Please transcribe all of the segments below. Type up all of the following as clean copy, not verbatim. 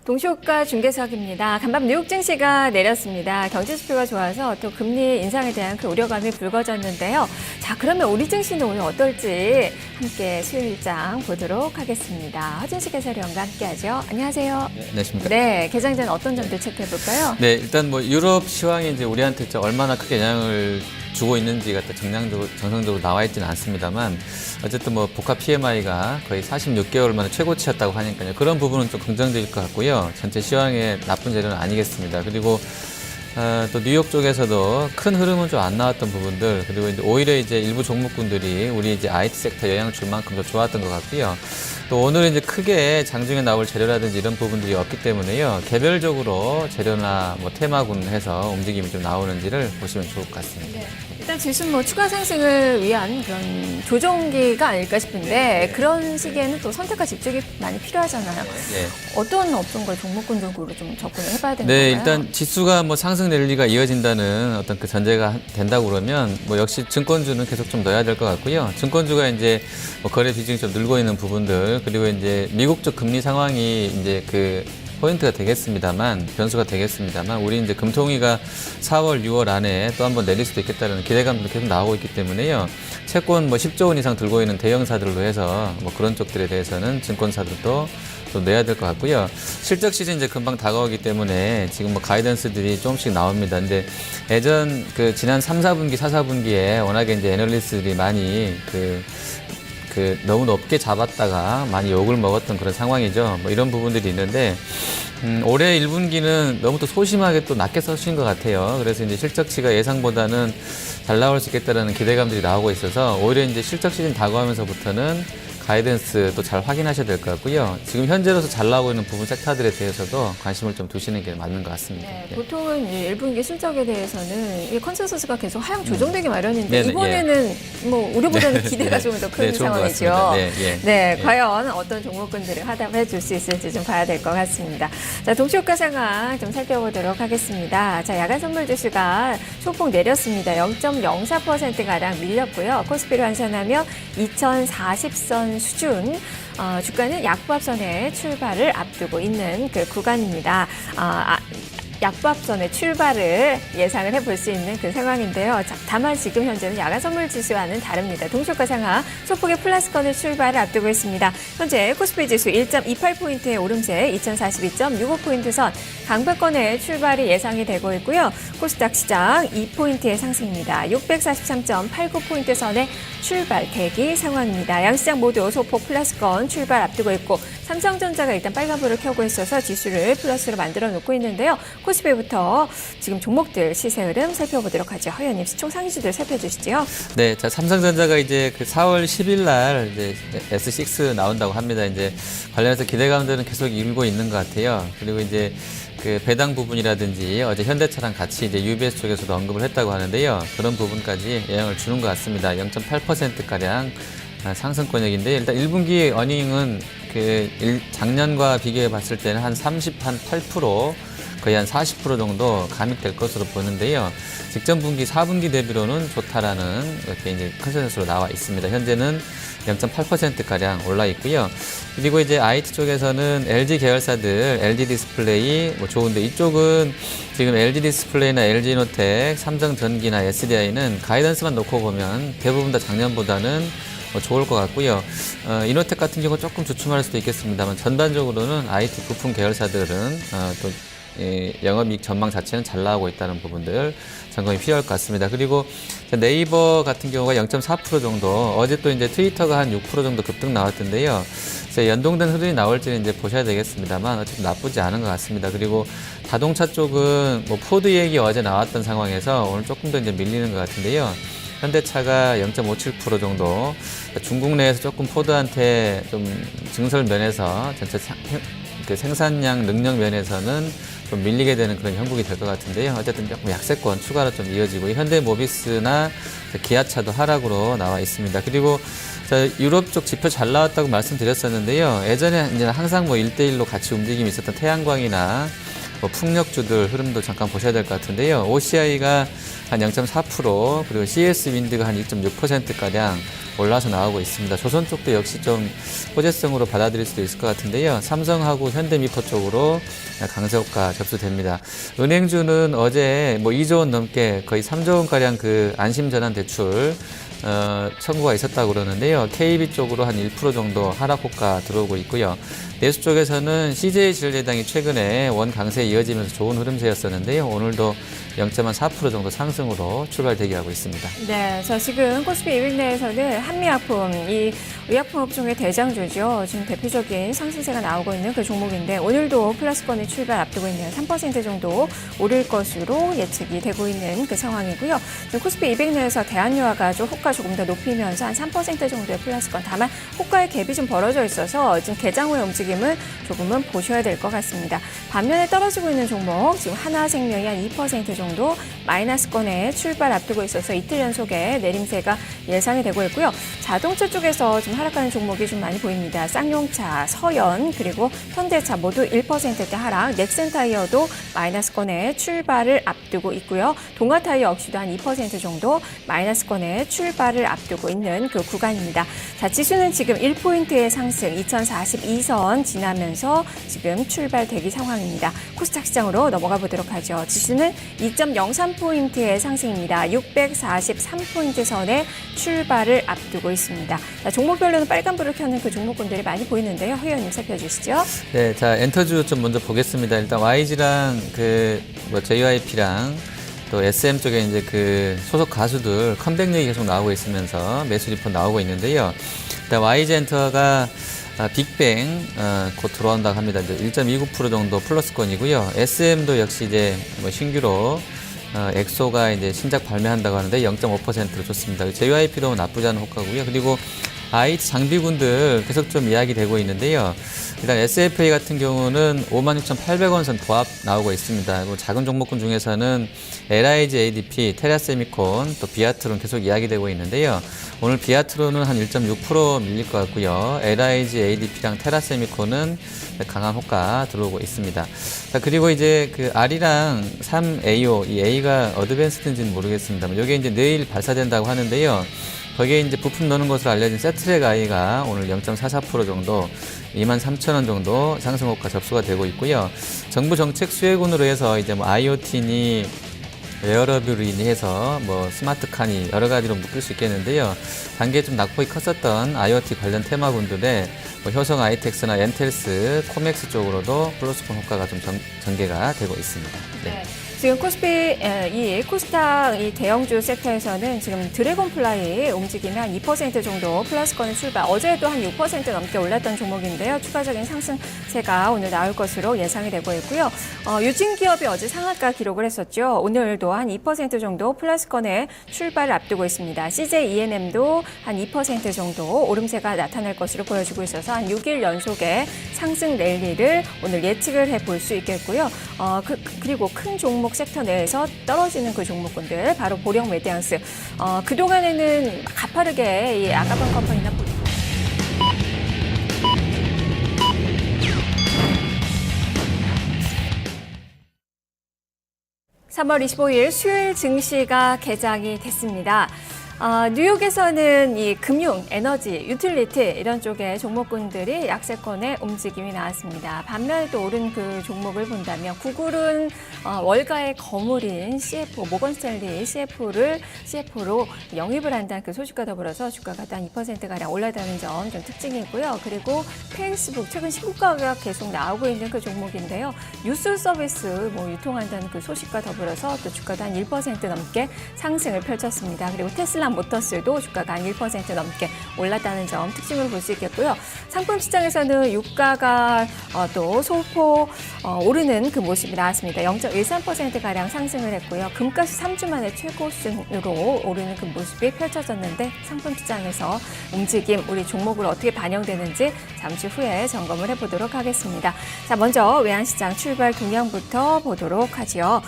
동시효과 중개석입니다. 간밤 뉴욕 증시가 내렸습니다. 경제 지표가 좋아서 또 금리 인상에 대한 그 우려감이 불거졌는데요. 자, 그러면 우리 증시는 오늘 어떨지 함께 수요일장 보도록 하겠습니다. 허진식 해설위원과 함께하죠. 안녕하세요. 네, 안녕하십니까. 네, 개장 전 어떤 점들 체크해 볼까요? 네, 일단 뭐 유럽 시황이 이제 우리한테 얼마나 크게 영향을 주고 있는지가 또 정상적으로 나와 있지는 않습니다만 어쨌든 뭐 복합 PMI가 거의 46개월 만에 최고치였다고 하니까요. 그런 부분은 좀 긍정적일 것 같고요. 전체 시황의 나쁜 재료는 아니겠습니다. 그리고 또 뉴욕 쪽에서도 큰 흐름은 좀 안 나왔던 부분들, 그리고 이제 오히려 이제 일부 종목군들이 우리 이제 IT 섹터 영향을 줄 만큼 더 좋았던 것 같고요. 또 오늘 이제 크게 장중에 나올 재료라든지 이런 부분들이 없기 때문에요. 개별적으로 재료나 뭐 테마군 해서 움직임이 좀 나오는지를 보시면 좋을 것 같습니다. 네. 일단 지수는 뭐 추가 상승을 위한 그런 조정기가 아닐까 싶은데 그런 시기에는 또 선택과 집중이 많이 필요하잖아요. 네. 어떤 업종과 종목군적으로 좀 접근을 해봐야 되는 네, 건가요? 일단 지수가 뭐 상승 랠리가 이어진다는 어떤 그 전제가 된다고 그러면 뭐 역시 증권주는 계속 좀 넣어야 될 것 같고요. 증권주가 이제 뭐 거래 비중이 좀 늘고 있는 부분들, 그리고 이제 미국 쪽 금리 상황이 이제 그 포인트가 되겠습니다만, 변수가 되겠습니다만, 우리 이제 금통위가 4월, 6월 안에 또 한번 내릴 수도 있겠다는 기대감도 계속 나오고 있기 때문에요. 채권 뭐 10조 원 이상 들고 있는 대형사들로 해서 뭐 그런 쪽들에 대해서는 증권사들도 또 내야 될 것 같고요. 실적 시즌 이제 금방 다가오기 때문에 지금 뭐 가이던스들이 조금씩 나옵니다. 근데 예전 그 지난 3, 4분기, 4, 4분기에 워낙에 이제 애널리스트들이 많이 너무 높게 잡았다가 많이 욕을 먹었던 그런 상황이죠. 뭐 이런 부분들이 있는데, 올해 1분기는 너무 또 소심하게 또 낮게 써주신 것 같아요. 그래서 이제 실적치가 예상보다는 잘 나올 수 있겠다라는 기대감들이 나오고 있어서 오히려 이제 실적 시즌 다가오면서부터는 가이던스 또 잘 확인하셔야 될 것 같고요. 지금 현재로서 잘 나오고 있는 부분 섹터들에 대해서도 관심을 좀 두시는 게 맞는 것 같습니다. 네, 네. 보통은 이 1분기 실적에 대해서는 이 컨센서스가 계속 하향 조정되기 마련인데 네네, 이번에는 뭐 우려보다는 기대가 좀 더 큰 네, 좋은 것 상황이죠. 같습니다. 네, 예. 네, 예. 과연 어떤 종목군들을 화답해 줄 수 있을지 좀 봐야 될 것 같습니다. 자, 동시효과 상황 좀 살펴보도록 하겠습니다. 자, 야간 선물 지수가 소폭 내렸습니다. 0.04%가량 밀렸고요. 코스피로 환산하며 2040선 수준, 주가는 약보합선의 출발을 앞두고 있는 그 구간입니다. 약보합선의 출발을 예상을 해볼 수 있는 그 상황인데요. 자, 다만 지금 현재는 야간 선물 지수와는 다릅니다. 동시효과 상황 소폭의 플러스권의 출발을 앞두고 있습니다. 현재 코스피 지수 1.28포인트의 오름세 2042.65포인트 선 강박권의 출발이 예상이 되고 있고요. 코스닥 시장 2포인트의 상승입니다. 643.89포인트 선의 출발 대기 상황입니다. 양시장 모두 소폭 플러스권 출발 앞두고 있고 삼성전자가 일단 빨간불을 켜고 있어서 지수를 플러스로 만들어 놓고 있는데요. 코스피부터 지금 종목들 시세 흐름 살펴보도록 하죠. 허연님 시총 상위주들 살펴주시죠. 네, 자, 삼성전자가 이제 그 4월 10일 날 이제 S6 나온다고 합니다. 이제 관련해서 기대감들은 계속 일고 있는 것 같아요. 그리고 이제 그 배당 부분이라든지 어제 현대차랑 같이 이제 UBS 쪽에서도 언급을 했다고 하는데요. 그런 부분까지 영향을 주는 것 같습니다. 0.8%가량 상승권역인데 일단 1분기 어닝은 작년과 비교해 봤을 때는 한 8%, 거의 한 40% 정도 감익될 것으로 보는데요. 직전 분기 4분기 대비로는 좋다라는 이렇게 이제 컨센서스로 나와 있습니다. 현재는 0.8%가량 올라 있고요. 그리고 이제 IT 쪽에서는 LG 계열사들, LG 디스플레이 뭐 좋은데 이쪽은 지금 LG 디스플레이나 LG 이노텍, 삼성전기나 SDI는 가이던스만 놓고 보면 대부분 다 작년보다는 좋을 것 같고요. 이노텍 같은 경우 조금 주춤할 수도 있겠습니다만 전반적으로는 IT 부품 계열사들은 또 영업이익 전망 자체는 잘 나오고 있다는 부분들 점검이 필요할 것 같습니다. 그리고 네이버 같은 경우가 0.4% 정도, 어제 또 이제 트위터가 한 6% 정도 급등 나왔던데요. 연동된 흐름이 나올지는 이제 보셔야 되겠습니다만 어쨌든 나쁘지 않은 것 같습니다. 그리고 자동차 쪽은 뭐 포드 얘기 어제 나왔던 상황에서 오늘 조금 더 이제 밀리는 것 같은데요. 현대차가 0.57% 정도, 중국 내에서 조금 포드한테 좀 증설 면에서 전체 생산량 능력 면에서는 좀 밀리게 되는 그런 형국이 될 것 같은데요. 어쨌든 조금 약세권 추가로 좀 이어지고 현대모비스나 기아차도 하락으로 나와 있습니다. 그리고 유럽 쪽 지표 잘 나왔다고 말씀드렸었는데요. 예전에 이제 항상 뭐 1대1로 같이 움직임이 있었던 태양광이나 뭐 풍력주들 흐름도 잠깐 보셔야 될 것 같은데요. OCI가 한 0.4%, 그리고 CS 윈드가 한 2.6%가량 올라서 나오고 있습니다. 조선 쪽도 역시 좀 호재성으로 받아들일 수도 있을 것 같은데요. 삼성하고 현대미포 쪽으로 강세 효과 접수됩니다. 은행주는 어제 뭐 2조 원 넘게 거의 3조 원가량 그 안심전환 대출 청구가 있었다고 그러는데요. KB 쪽으로 한 1% 정도 하락 효과 들어오고 있고요. 내수 쪽에서는 CJ진흥제당이 최근에 원 강세에 이어지면서 좋은 흐름세였었는데요. 오늘도 0.4% 정도 상승으로 출발 대기하고 있습니다. 네, 저 지금 코스피 200 내에서는 한미약품, 이 의약품 업종의 대장주죠. 지금 대표적인 상승세가 나오고 있는 그 종목인데 오늘도 플러스권의 출발 앞두고 있네요. 3% 정도 오를 것으로 예측이 되고 있는 그 상황이고요. 지금 코스피 200 내에서 대한유화가 좀 호가 조금 더 높이면서 한 3% 정도의 플러스권. 다만 호가의 갭이 좀 벌어져 있어서 지금 개장 후의 움직임을 조금은 보셔야 될 것 같습니다. 반면에 떨어지고 있는 종목, 지금 하나생명이 한 2% 정도 마이너스권에 출발 앞두고 있어서 이틀 연속의 내림세가 예상이 되고 있고요. 자동차 쪽에서 좀 하락하는 종목이 좀 많이 보입니다. 쌍용차, 서연, 그리고 현대차 모두 1%대 하락, 넥센타이어도 마이너스권에 출발을 앞두고 있고요. 동아타이어 역시도 한 2% 정도 마이너스권에 출발을 앞두고 있는 그 구간입니다. 자, 지수는 지금 1포인트의 상승, 2042선 지나면서 지금 출발 대기 상황입니다. 코스닥 시장으로 넘어가 보도록 하죠. 지수는 2.03포인트의 상승입니다. 643포인트 선에 출발을 앞두고 있습니다. 자, 종목별로는 빨간불을 켜는 그 종목군들이 많이 보이는데요. 허 의원님 살펴주시죠. 네, 자 엔터주 좀 먼저 보겠습니다. 일단 YG랑 JYP랑 또 SM 쪽에 이제 그 소속 가수들 컴백 얘기 계속 나오고 있으면서 매수 리포트 나오고 있는데요. 일단 YG 엔터가 빅뱅 곧 들어온다고 합니다. 이제 1.29% 정도 플러스권이고요. SM도 역시 이제 뭐 신규로 엑소가 이제 신작 발매한다고 하는데 0.5%로 좋습니다. JYP도 나쁘지 않은 효과고요. 그리고 IT 장비군들 계속 좀 이야기되고 있는데요. 일단 SFA 같은 경우는 56,800원 선 보합 나오고 있습니다. 뭐 작은 종목군 중에서는 LIG ADP, 테라세미콘, 또 비아트론 계속 이야기되고 있는데요. 오늘 비아트론은 한 1.6% 밀릴 것 같고요. LIG ADP랑 테라세미콘은 강한 호가 들어오고 있습니다. 자, 그리고 이제 그 R이랑 3AO, 이 A가 어드밴스드인지는 모르겠습니다만, 이게 이제 내일 발사된다고 하는데요. 거기에 이제 부품 넣는 것으로 알려진 세트랙 I가 오늘 0.44% 정도 23,000원 정도 상승 효과 접수가 되고 있고요. 정부 정책 수혜군으로 해서 이제 뭐 IoT니 웨어러블이니 해서 뭐 스마트카니 여러 가지로 묶을 수 있겠는데요. 단기에 좀 낙폭이 컸었던 IoT 관련 테마군들의 뭐 효성 아이텍스나 엔텔스, 코맥스 쪽으로도 플러스권 효과가 좀 전개가 되고 있습니다. 네. 지금 코스피, 이 코스닥 이 대형주 섹터에서는 지금 드래곤플라이 움직임이 한 2% 정도 플러스권의 출발. 어제도 한 6% 넘게 올랐던 종목인데요. 추가적인 상승세가 오늘 나올 것으로 예상이 되고 있고요. 유진기업이 어제 상한가 기록을 했었죠. 오늘도 한 2% 정도 플러스권의 출발을 앞두고 있습니다. CJ ENM도 한 2% 정도 오름세가 나타날 것으로 보여지고 있어서 한 6일 연속의 상승 랠리를 오늘 예측을 해볼 수 있겠고요. 그리고 큰 종목 섹터 내에서 떨어지는 그 종목군들 바로 보령 메디앙스 그동안에는 가파르게 이 아가방 컴퍼니나 3월 25일 수요일 증시가 개장이 됐습니다. 뉴욕에서는 이 금융, 에너지, 유틸리티 이런 쪽의 종목군들이 약세권의 움직임이 나왔습니다. 반면에 또 오른 그 종목을 본다면 구글은 월가의 거물인 CFO, 모건스탠리 CFO로 영입을 한다는 그 소식과 더불어서 주가가 한 2%가량 올랐다는 점 좀 특징이고요. 그리고 페이스북 최근 신고가가 계속 나오고 있는 그 종목인데요. 뉴스 서비스 유통한다는 그 소식과 더불어서 또 주가도 한 1% 넘게 상승을 펼쳤습니다. 그리고 테슬라 모터스도 주가가 한 1% 넘게 올랐다는 점 특징으로 볼 수 있겠고요. 상품 시장에서는 유가가 또 소폭 오르는 그 모습이 나왔습니다. 0.13%가량 상승을 했고요. 금값이 3주 만에 최고순으로 오르는 그 모습이 펼쳐졌는데 상품 시장에서 움직임, 우리 종목으로 어떻게 반영되는지 잠시 후에 점검을 해보도록 하겠습니다. 자, 먼저 외환시장 출발 동향부터 보도록 하지요.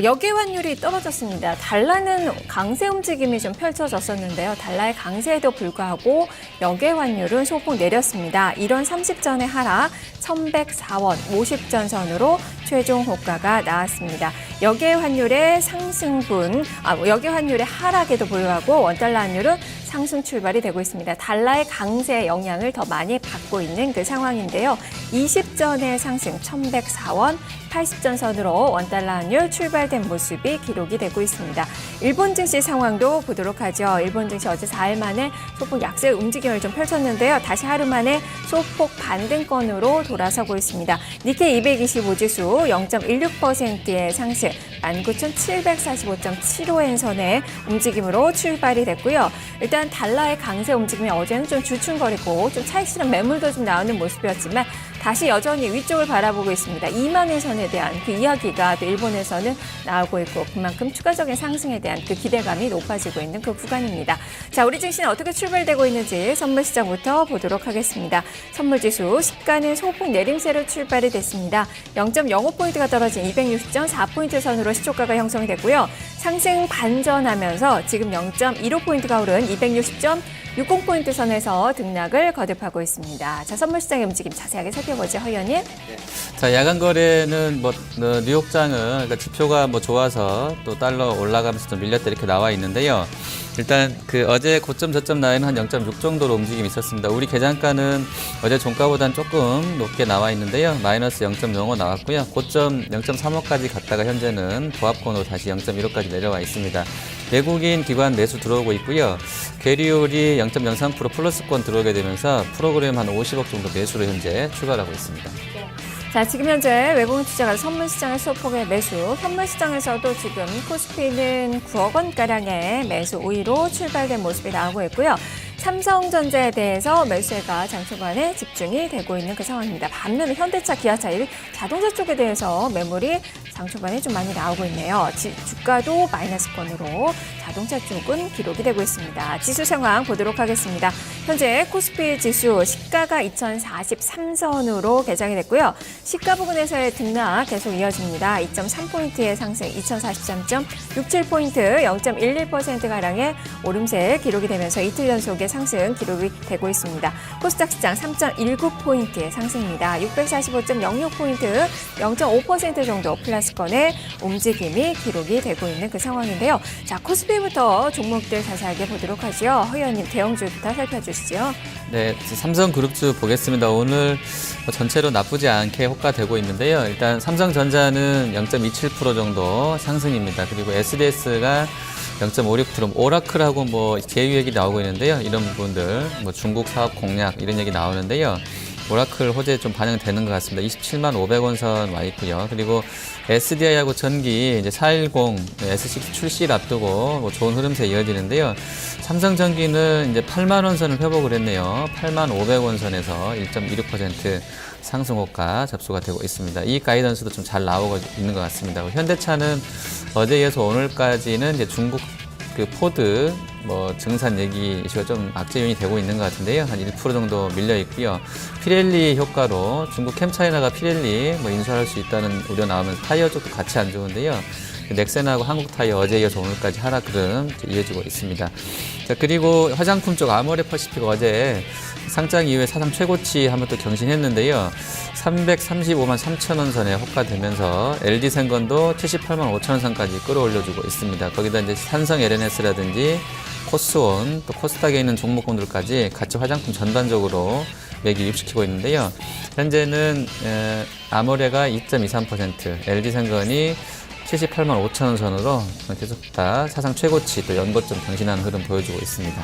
역외 환율이 떨어졌습니다. 달러는 강세 움직임이 좀 펼쳐졌었는데요. 달러의 강세에도 불구하고 역외 환율은 소폭 내렸습니다. 1원 30전의 하락, 1,104원 50전 선으로 최종 호가가 나왔습니다. 역외 환율의 상승분, 역외 환율의 하락에도 불구하고 원달러 환율은 상승 출발이 되고 있습니다. 달러의 강세 영향을 더 많이 받고 있는 그 상황인데요. 20전의 상승 1104원 80전 선으로 원달러 환율 출발된 모습이 기록이 되고 있습니다. 일본 증시 상황도 보도록 하죠. 일본 증시 어제 4일 만에 소폭 약세 움직임을 좀 펼쳤는데요. 다시 하루 만에 소폭 반등권으로 돌아서고 있습니다. 니케이 225지수 0.16%의 상승 19,745.75엔 선의 움직임으로 출발이 됐고요. 일단 달러의 강세 움직임이 어제는 좀 주춤거리고 좀 차익 실현 매물도 좀 나오는 모습이었지만 다시 여전히 위쪽을 바라보고 있습니다. 2만엔 선에 대한 그 이야기가 또 일본에서는 나오고 있고 그만큼 추가적인 상승에 대한 그 기대감이 높아지고 있는 그 구간입니다. 자, 우리 증시는 어떻게 출발되고 있는지 선물 시장부터 보도록 하겠습니다. 선물 지수 시가는 소폭 내림세로 출발이 됐습니다. 0.05포인트가 떨어진 260.4포인트 선으로 시초가가 형성이 됐고요. 상승 반전하면서 지금 0.15포인트가 오른 260.60포인트 선에서 등락을 거듭하고 있습니다. 자, 선물 시장의 움직임 자세하게 살펴보죠. 허 의원님. 자, 야간 거래는 뉴욕장은 그러니까 지표가 좋아서 또 달러 올라가면서 좀 밀렸다 이렇게 나와 있는데요. 일단 그 어제 고점 저점 라인은 한 0.6 정도로 움직임이 있었습니다. 우리 계장가는 어제 종가보다는 조금 높게 나와 있는데요. 마이너스 0.05 나왔고요. 고점 0.35까지 갔다가 현재는 보합권으로 다시 0.15까지 내려와 있습니다. 외국인 기관 매수 들어오고 있고요. 계리올이 0.03% 플러스권 들어오게 되면서 프로그램 한 50억 정도 매수로 현재 출발하고 있습니다. 자, 지금 현재 외국인 투자가 선물시장의 소폭의 매수, 선물시장에서도 지금 코스피는 9억 원가량의 매수 우위로 출발된 모습이 나오고 있고요. 삼성전자에 대해서 매수가 장 초반에 집중이 되고 있는 그 상황입니다. 반면에 현대차, 기아차, 자동차 쪽에 대해서 매물이 장 초반에 좀 많이 나오고 있네요. 주가도 마이너스권으로 자동차 쪽은 기록이 되고 있습니다. 지수 상황 보도록 하겠습니다. 현재 코스피 지수 시가가 2043선으로 개장이 됐고요. 시가 부근에서의 등락 계속 이어집니다. 2.3포인트의 상승 2043.67포인트 0.11%가량의 오름세 기록이 되면서 이틀 연속의 상승 기록이 되고 있습니다. 코스닥 시장 3.19포인트의 상승입니다. 645.06포인트 0.5% 정도 플러스권의 움직임이 기록이 되고 있는 그 상황인데요. 자, 코스피부터 종목들 자세하게 보도록 하죠. 허 의원님 대형주부터 살펴주시죠. 네, 삼성그룹주 보겠습니다. 오늘 전체로 나쁘지 않게 호가되고 있는데요. 일단 삼성전자는 0.27% 정도 상승입니다. 그리고 SDS가 0.56%, 오라클하고 제휴 얘기 나오고 있는데요. 이런 부분들, 중국 사업 공략 이런 얘기 나오는데요. 오라클 호재 좀 반영되는 것 같습니다. 27만 500원 선 와 있고요. 그리고 SDI하고 전기 이제 410 S6 출시를 앞두고 좋은 흐름세 이어지는데요. 삼성전기는 이제 8만 원 선을 회복을 했네요. 8만 500원 선에서 1.26% 상승 호가 접수가 되고 있습니다. 이 가이던스도 좀 잘 나오고 있는 것 같습니다. 현대차는 어제 이어서 오늘까지는 이제 중국 그 포드 증산 얘기 이슈가 좀 악재 요인이 되고 있는 것 같은데요. 한 1% 정도 밀려 있고요. 피렐리 효과로 중국 캠차이나가 피렐리 인수할 수 있다는 우려 나오면서 타이어 쪽도 같이 안 좋은데요. 넥센하고 한국타이어 어제 이어서 오늘까지 하락 흐름 이어지고 있습니다. 자, 그리고 화장품 쪽 아모레퍼시픽 어제 상장 이후에 사상 최고치 한번 또 경신했는데요. 335만 3천 원 선에 호가되면서 LG생건도 78만 5천 원 선까지 끌어올려주고 있습니다. 거기다 이제 산성 LNS라든지 코스온 또 코스닥에 있는 종목군들까지 같이 화장품 전반적으로 매기 유입시키고 있는데요. 현재는 아모레가 2.23%, LG생건이 78만 5천 원 선으로 계속 다 사상 최고치 또 연거점 경신하는 흐름 보여주고 있습니다.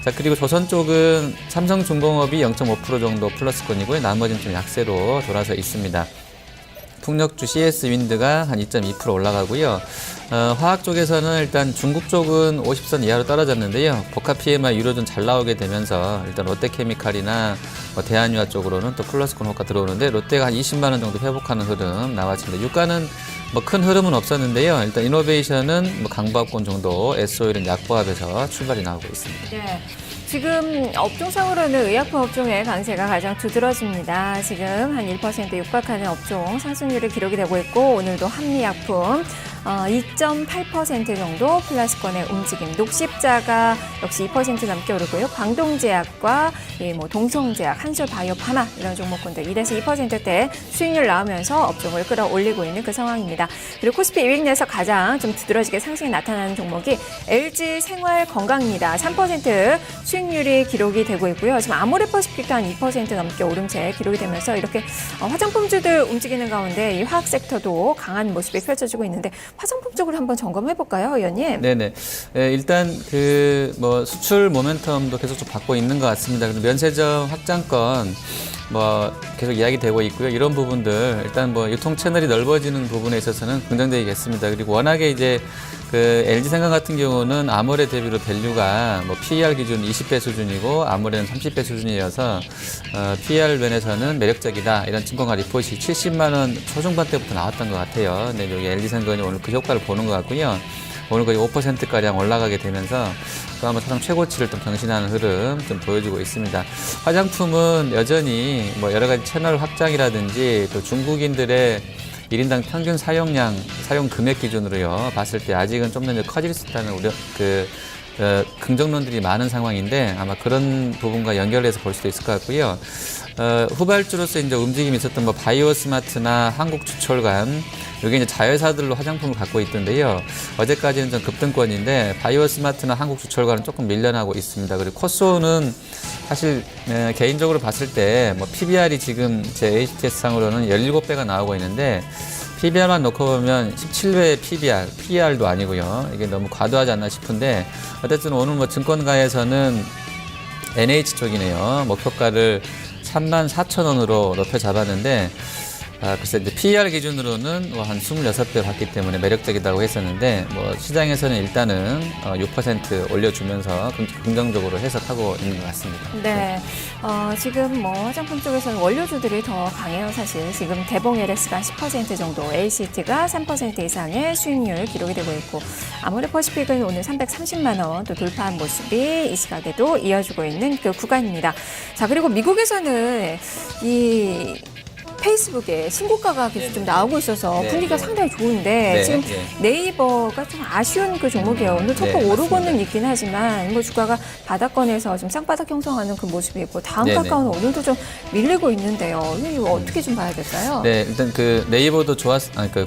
자, 그리고 조선 쪽은 삼성중공업이 0.5% 정도 플러스권이고요. 나머지는 좀 약세로 돌아서 있습니다. 풍력주 CS-윈드가 한 2.2% 올라가고요. 화학 쪽에서는 일단 중국 쪽은 50선 이하로 떨어졌는데요. 복합 PMI 유로존 잘 나오게 되면서 일단 롯데케미칼이나 대한유화 쪽으로는 또 플러스권 호가 들어오는데 롯데가 한 20만 원 정도 회복하는 흐름 나왔습니다. 유가는 큰 흐름은 없었는데요. 일단 이노베이션은 강보합권 정도, S오일은 약보합에서 출발이 나오고 있습니다. 네. 지금 업종상으로는 의약품 업종의 강세가 가장 두드러집니다. 지금 한 1% 육박하는 업종 상승률이 기록이 되고 있고 오늘도 한미약품 2.8% 정도 플러스권의 움직임. 녹십자가 역시 2% 넘게 오르고요. 광동제약과 동성제약, 한솔바이오 파마 이런 종목군들 1에서 2%대 수익률 나오면서 업종을 끌어올리고 있는 그 상황입니다. 그리고 코스피 200 내에서 가장 좀 두드러지게 상승이 나타나는 종목이 LG 생활건강입니다. 3% 수익률이 기록이 되고 있고요. 지금 아모레퍼시픽도 한 2% 넘게 오름세 기록이 되면서 이렇게 화장품주들 움직이는 가운데 이 화학 섹터도 강한 모습이 펼쳐지고 있는데 화장품 쪽으로 한번 점검해 볼까요, 의원님? 네네. 일단 수출 모멘텀도 계속 좀 받고 있는 것 같습니다. 그리고 면세점 확장권 계속 이야기되고 있고요. 이런 부분들 일단 유통 채널이 넓어지는 부분에 있어서는 긍정적이겠습니다. 그리고 워낙에 이제 LG생활 같은 경우는 아모레 대비로 밸류가 PER 기준 20배 수준이고 아모레는 30배 수준이어서 PER 면에서는 매력적이다. 이런 증권가 리포트이 70만 원 초중반 때부터 나왔던 것 같아요. 근데 여기 LG생활이 오늘 그 효과를 보는 것 같고요. 오늘 거의 5%가량 올라가게 되면서 또 한번 사상 최고치를 좀 경신하는 흐름 좀 보여주고 있습니다. 화장품은 여전히 여러 가지 채널 확장이라든지 또 중국인들의 1인당 평균 사용량, 사용 금액 기준으로요 봤을 때 아직은 좀 더 커질 수 있다는 긍정론들이 많은 상황인데 아마 그런 부분과 연결해서 볼 수도 있을 것 같고요. 후발주로서 이제 움직임이 있었던 바이오스마트나 한국주철관 여기 이제 자회사들로 화장품을 갖고 있던데요. 어제까지는 좀 급등권인데 바이오스마트나 한국주철관은 조금 밀려나고 있습니다. 그리고 코스오는 사실 개인적으로 봤을 때 PBR이 지금 제 HTS상으로는 17배가 나오고 있는데 PBR만 놓고 보면 17배 PBR, PER도 아니고요. 이게 너무 과도하지 않나 싶은데 어쨌든 오늘 증권가에서는 NH 쪽이네요. 목표가를 34,000원으로 높여 잡았는데 글쎄 이제 PER 기준으로는 한 26배 봤기 때문에 매력적이라고 했었는데 시장에서는 일단은 6% 올려주면서 긍정적으로 해석하고 있는 것 같습니다. 네. 지금 화장품 쪽에서는 원료주들이 더 강해요, 사실. 지금 대봉 LS가 10% 정도, ACT가 3% 이상의 수익률 기록이 되고 있고, 아모레퍼시픽은 오늘 330만 원 또 돌파한 모습이 이 시각에도 이어지고 있는 그 구간입니다. 자, 그리고 미국에서는 이 페이스북에 신고가가 계속 좀 나오고 있어서 분위기가 상당히 좋은데 지금 네이버가 좀 아쉬운 그 종목이에요. 오늘 소폭 오르고는 있긴 하지만 주가가 바닥권에서 좀 쌍바닥 형성하는 그 모습이 있고 다음 카카오는 오늘도 좀 밀리고 있는데요. 이거 어떻게 좀 봐야 될까요? 네, 일단 네이버도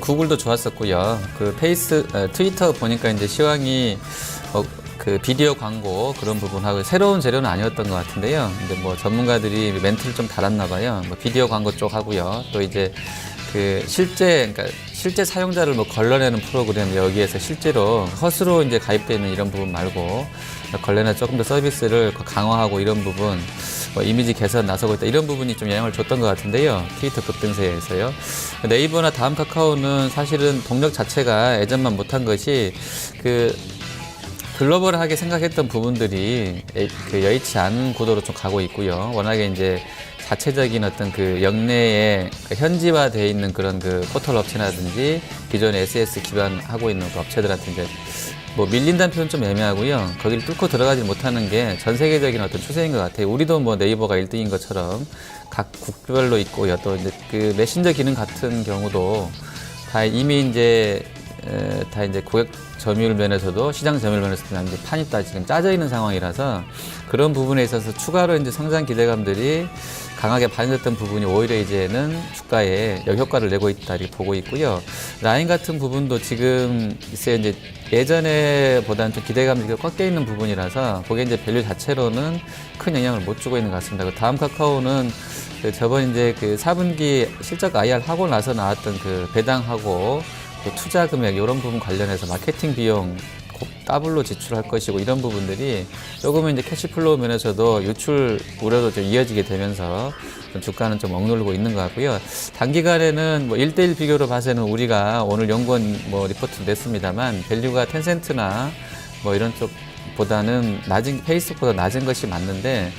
구글도 좋았었고요. 트위터 보니까 이제 시황이 비디오 광고 그런 부분하고 새로운 재료는 아니었던 것 같은데요. 근데 전문가들이 멘트를 좀 달았나 봐요. 비디오 광고 쪽 하고요. 또 이제 실제 사용자를 걸러내는 프로그램 여기에서 실제로 허수로 이제 가입되어 있는 이런 부분 말고 걸러내 조금 더 서비스를 강화하고 이런 부분 이미지 개선 나서고 있다 이런 부분이 좀 영향을 줬던 것 같은데요. 트위터 급등세에서요. 네이버나 다음 카카오는 사실은 동력 자체가 예전만 못한 것이 글로벌하게 생각했던 부분들이 여의치 않은 구도로 좀 가고 있고요. 워낙에 이제 자체적인 어떤 역내에 현지화되어 있는 그런 포털 업체라든지 기존의 SS 기반하고 있는 업체들한테 이제 밀린다는 표현 좀 애매하고요. 거기를 뚫고 들어가지 못하는 게 전 세계적인 어떤 추세인 것 같아요. 우리도 네이버가 1등인 것처럼 각 국별로 있고요. 또 이제 메신저 기능 같은 경우도 다 이미 이제 고객 점유율 면에서도 시장 점유율 면에서도 이제 판이 다 지금 짜져 있는 상황이라서 그런 부분에 있어서 추가로 이제 성장 기대감들이 강하게 반영됐던 부분이 오히려 이제는 주가에 역효과를 내고 있다 이렇게 보고 있고요. 라인 같은 부분도 지금 이제 예전에 보다는 좀 기대감이 꺾여 있는 부분이라서 그게 이제 밸류 자체로는 큰 영향을 못 주고 있는 것 같습니다. 다음 카카오는 저번 이제 4분기 실적 IR 하고 나서 나왔던 배당하고 투자 금액 이런 부분 관련해서 마케팅 비용 더블로 지출할 것이고 이런 부분들이 조금은 이제 캐시플로우 면에서도 유출 우려도 좀 이어지게 되면서 좀 주가는 좀 억누르고 있는 것 같고요. 단기간에는 1대1 비교로 봐서는 우리가 오늘 연구원 리포트도 냈습니다만 밸류가 텐센트나 이런 쪽보다는 페이스북보다 낮은 것이 맞는데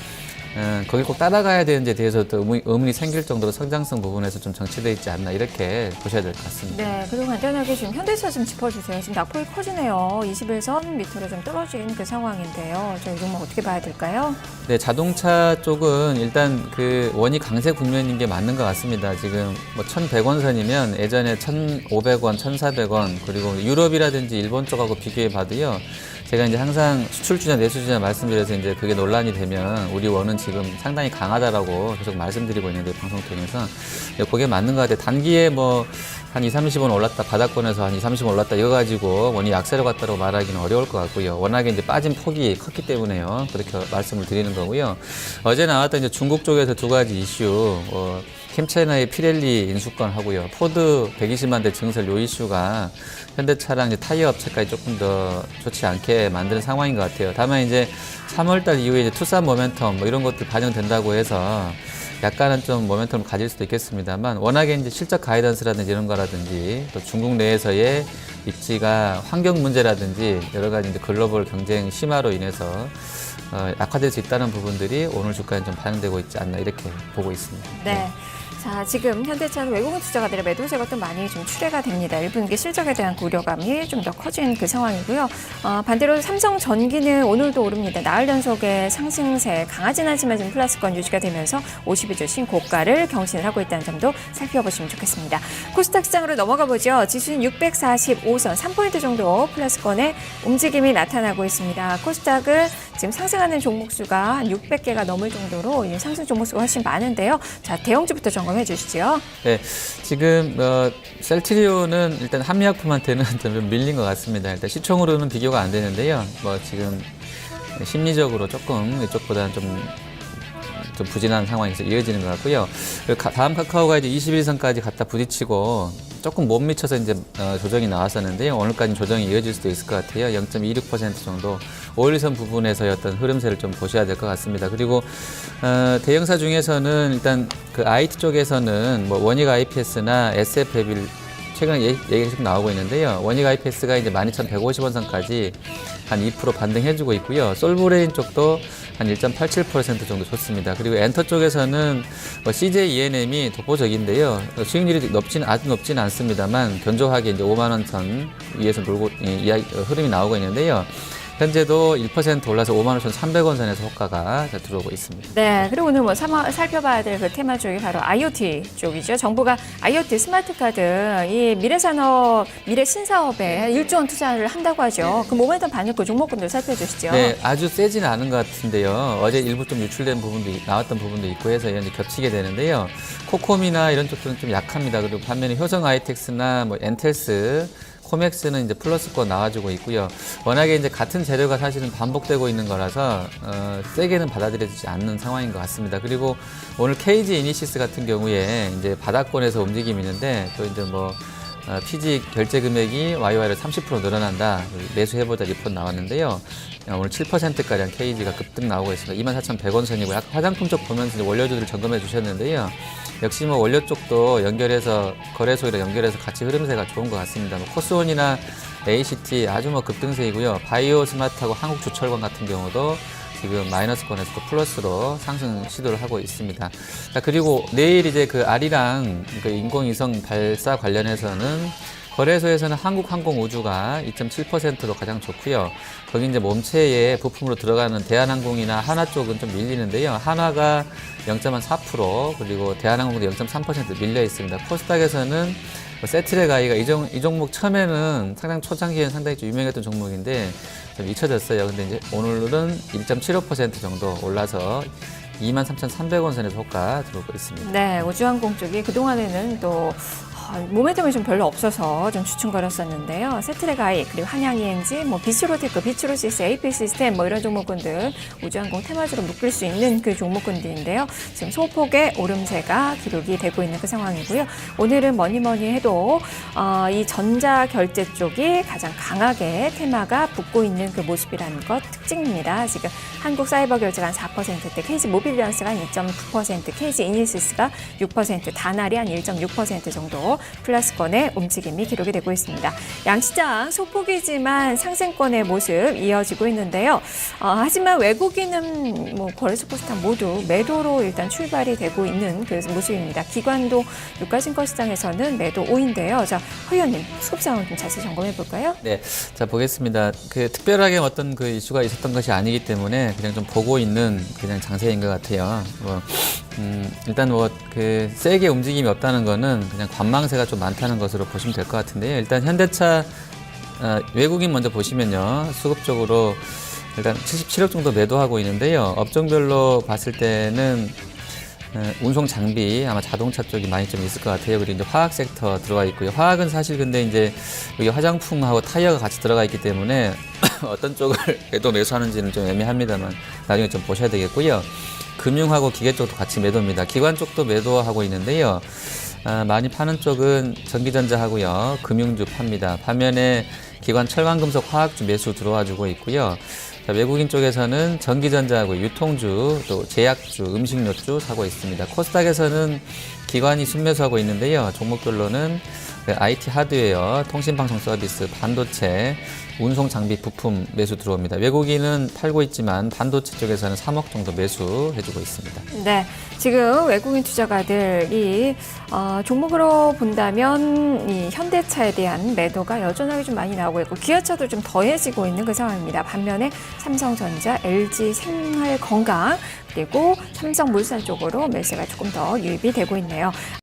거기 꼭 따라가야 되는지에 대해서 또 의문이 생길 정도로 성장성 부분에서 좀 정체되어 있지 않나 이렇게 보셔야 될 것 같습니다. 네, 그리고 간단하게 지금 현대차 좀 짚어주세요. 지금 낙폭이 커지네요. 21선 밑으로 좀 떨어진 그 상황인데요. 저 이 종목 어떻게 봐야 될까요? 네, 자동차 쪽은 일단 그 원이 강세 국면인 게 맞는 것 같습니다. 지금 뭐 1,100원 선이면 예전에 1,500원, 1,400원 그리고 유럽이라든지 일본 쪽하고 비교해 봐도요. 제가 이제 항상 수출주냐 내수주냐 말씀드려서 이제 그게 논란이 되면 우리 원은 지금 상당히 강하다라고 계속 말씀드리고 있는데 방송 통해서 그게 맞는 것 같아요. 단기에 뭐 한 2, 30원 올랐다 바닥권에서 한 2, 30원 올랐다 이거 가지고 원이 약세로 갔다고 말하기는 어려울 것 같고요. 워낙에 이제 빠진 폭이 컸기 때문에요. 그렇게 말씀을 드리는 거고요. 어제 나왔던 이제 중국 쪽에서 두 가지 이슈, 캠차이나의 피렐리 인수권 하고요. 포드 120만 대 증설 요 이슈가 현대차랑 이제 타이어 업체까지 조금 더 좋지 않게 만드는 상황인 것 같아요. 다만 이제 3월달 이후에 이제 투싼 모멘텀 뭐 이런 것들 반영된다고 해서 약간은 좀 모멘텀을 가질 수도 있겠습니다만 워낙에 이제 실적 가이던스라든지 이런 거라든지 또 중국 내에서의 입지가 환경 문제라든지 여러 가지 이제 글로벌 경쟁 심화로 인해서 약화될 수 있다는 부분들이 오늘 주가에 좀 반영되고 있지 않나 이렇게 보고 있습니다. 네. 자, 지금 현대차는 외국인 투자가들의 매도세가 또 많이 좀 출회가 됩니다. 1분기 실적에 대한 우려감이 좀 더 커진 그 상황이고요. 반대로 삼성전기는 오늘도 오릅니다. 나흘 연속의 상승세 강하진 않지만 지금 플러스권 유지가 되면서 52주 신고가를 경신을 하고 있다는 점도 살펴보시면 좋겠습니다. 코스닥 시장으로 넘어가 보죠. 지수는 645선 3포인트 정도 플러스권의 움직임이 나타나고 있습니다. 코스닥은 지금 상승하는 종목 수가 한 600개가 넘을 정도로 상승 종목 수가 훨씬 많은데요. 자, 대형주부터 점검해 주시죠. 네, 지금 셀트리온은 일단 한미약품한테는 좀 밀린 것 같습니다. 일단 시총으로는 비교가 안 되는데요. 뭐 지금 심리적으로 조금 이쪽보다는 좀 부진한 상황에서 이어지는 것 같고요. 다음 카카오가 이제 21선까지 갖다 부딪히고 조금 못 미쳐서 이제 조정이 나왔었는데요. 오늘까지 조정이 이어질 수도 있을 것 같아요. 0.26% 정도 5일선 부분에서의 어떤 흐름세를 좀 보셔야 될 것 같습니다. 그리고 대형사 중에서는 일단 그 IT 쪽에서는 뭐 원익 IPS나 SF에빌 최근에 얘기가 계속 나오고 있는데요. 원익 IPS가 이제 12,150원 선까지 한 2% 반등해주고 있고요. 솔브레인 쪽도 한 1.87% 정도 좋습니다. 그리고 엔터 쪽에서는 CJ ENM이 독보적인데요. 수익률이 아주 높지는 않습니다만 견조하게 이제 5만 원 선 위에서 놀고 흐름이 나오고 있는데요. 현재도 1% 올라서 55,300원 선에서 호가가 들어오고 있습니다. 네, 그리고 오늘 뭐 살펴봐야 될 그 테마 쪽이 바로 IoT 쪽이죠. 정부가 IoT 스마트카드, 이 미래산업, 미래신사업에 1조 원 투자를 한다고 하죠. 그 모멘텀 받는 그 종목군들 살펴주시죠. 네, 아주 세지는 않은 것 같은데요. 어제 일부 좀 유출된 부분도 나왔던 부분도 있고 해서 이제 겹치게 되는데요. 코콤이나 이런 쪽들은 좀 약합니다. 그리고 반면에 효성 아이텍스나 뭐 엔텔스, 코맥스는 이제 플러스권 나와주고 있고요. 워낙에 이제 같은 재료가 사실은 반복되고 있는 거라서 세게는 받아들여지지 않는 상황인 것 같습니다. 그리고 오늘 KG 이니시스 같은 경우에 이제 바닥권에서 움직임이 있는데 또 이제 뭐 피지 결제 금액이 YY로 30% 늘어난다. 매수해보자 리포트 나왔는데요. 오늘 7%가량 KG가 급등 나오고 있습니다. 24,100원 선이고요. 화장품 쪽 보면서 이제 원료주들을 점검해 주셨는데요. 역시 뭐 원료 쪽도 연결해서 거래소랑 연결해서 같이 흐름세가 좋은 것 같습니다. 뭐 코스온이나 ACT 아주 뭐 급등세이고요. 바이오 스마트하고 한국주철권 같은 경우도 지금 마이너스권에서 또 플러스로 상승 시도를 하고 있습니다. 자, 그리고 내일 이제 그 아리랑 그 인공위성 발사 관련해서는 거래소에서는 한국항공우주가 2.7%로 가장 좋고요. 거기 이제 몸체에 부품으로 들어가는 대한항공이나 하나 쪽은 좀 밀리는데요. 하나가 0.4% 그리고 대한항공도 0.3% 밀려 있습니다. 코스닥에서는 세트레가이가 이 종목 처음에는 상당히 초창기에는 상당히 좀 유명했던 종목인데 좀 잊혀졌어요. 근데 이제 오늘은 1.75% 정도 올라서 23,300원 선에서 호가 들어오고 있습니다. 네, 우주항공 쪽이 그동안에는 또 모멘텀이 좀 별로 없어서 좀 주춤거렸었는데요. 세트레가이, 그리고 한양ENG, 뭐 비츠로테크, 비츠로시스, AP 시스템 뭐 이런 종목군들 우주항공 테마주로 묶을 수 있는 그 종목군들인데요. 지금 소폭의 오름세가 기록이 되고 있는 그 상황이고요. 오늘은 뭐니 해도 이 전자결제 쪽이 가장 강하게 테마가 붙고 있는 그 모습이라는 것 특징입니다. 지금 한국사이버결제가 한 4%대, KG모빌리언스가 한 2.9%, KG이니시스가 6%, 다날이 한 1.6% 정도 쪽으로 플러스권의 움직임이 기록이 되고 있습니다. 양시장 소폭이지만 상승권의 모습 이어지고 있는데요. 하지만 외국인은 거래소 포스탄 모두 매도로 일단 출발이 되고 있는 그 모습입니다. 기관도 유가증권시장에서는 매도 5인데요. 자, 허 의원님 수급 상황 좀 자세히 점검해 볼까요? 네, 자 보겠습니다. 그 특별하게 어떤 그 이슈가 있었던 것이 아니기 때문에 그냥 좀 보고 있는 그냥 장세인 것 같아요. 일단 그 세게 움직임이 없다는 거는 그냥 관망세가 좀 많다는 것으로 보시면 될 것 같은데요. 일단 현대차 외국인 먼저 보시면요, 수급적으로 일단 77억 정도 매도하고 있는데요. 업종별로 봤을 때는 운송 장비, 아마 자동차 쪽이 많이 좀 있을 것 같아요. 그리고 이제 화학 섹터 들어가 있고요. 화학은 사실 근데 이제 여기 화장품하고 타이어가 같이 들어가 있기 때문에 어떤 쪽을 매수하는지는 좀 애매합니다만 나중에 좀 보셔야 되겠고요. 금융하고 기계 쪽도 같이 매도입니다. 기관 쪽도 매도하고 있는데요. 많이 파는 쪽은 전기전자하고요. 금융주 팝니다. 반면에 기관 철강금속 화학주 매수 들어와주고 있고요. 자, 외국인 쪽에서는 전기전자하고 유통주, 또 제약주, 음식료주 사고 있습니다. 코스닥에서는 기관이 순매수하고 있는데요. 종목별로는 IT 하드웨어, 통신방송 서비스, 반도체, 운송 장비 부품 매수 들어옵니다. 외국인은 팔고 있지만 반도체 쪽에서는 3억 정도 매수해주고 있습니다. 네, 지금 외국인 투자가들이 종목으로 본다면 이 현대차에 대한 매도가 여전하게 좀 많이 나오고 있고 기아차도 좀 더해지고 있는 그 상황입니다. 반면에 삼성전자, LG생활건강 그리고 삼성물산 쪽으로 매수가 조금 더 유입이 되고 있네요.